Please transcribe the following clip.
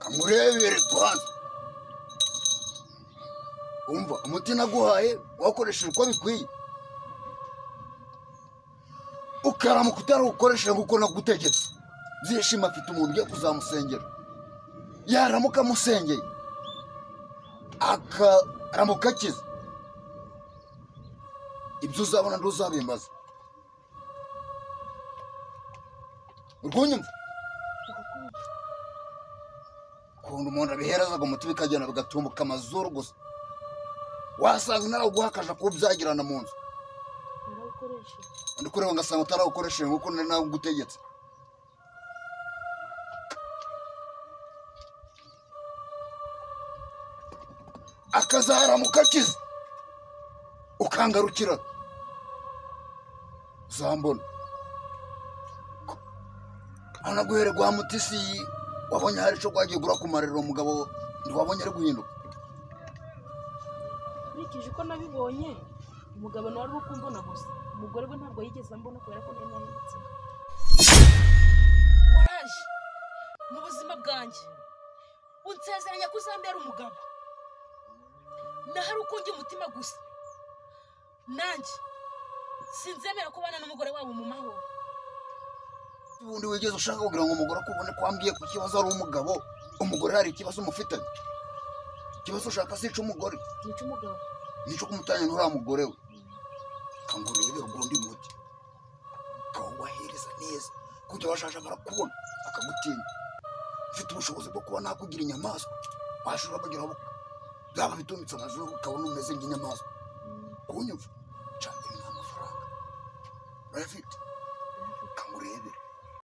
kamurebere kwanza umva umuti naguhaye wakoresheje uko bikwiye ukaramuka utarawukoresheje nk'uko nagutegetse zishima afite umuntu ugiye kuzamusengera yaramuka amusengeye akaramuka akize ibyo uzabona ntuzabimbaza urwunyumva ukuntu umuntu abiherezaga umuti bikagenda bigatumbuka amazuru gusa wasanga narawuguhakaje kuba byagirana mu nzu ndi kureba ngasanga utarawukoresheje nk'uko nari nagutegetse akazaramuka akize ukangarukira uzambona anaguhere gwa mutisi wabonye hari ico gwagiye gura kumarira umugabo ntiwabonye ari guhinduka nkurikije uko nabibonye umugabo nawe ari ukumbona gusa umugore we ntabwo yigeze ambona kubera ko nari nahindutse waraje mu buzima bwanjye unsezeranya ko uzambera umugabo nahari ukunjye umutima gusa nanjye sinzemera kubana n'umugore wawe mu mahoro ubundi wigeze ushaka kugira ngo umugore akubone kwambwiye ku kibazo ari umugabo umugore hari ikibazo umufitanye ikibazo ushaka sica umugore nica umugabo nico kumutanya n'uriya mugore we kangurebe ugundi muti kawubahereza neza kujya washasha barakubona akagutinya ufite ubushobozi bwo kuba nakugira inyamaswa washobora kugira ngo byaba bitumitse amazuru ukabona umeze nk'inyamaswa kunyumva cyane n'amafaranga urayafite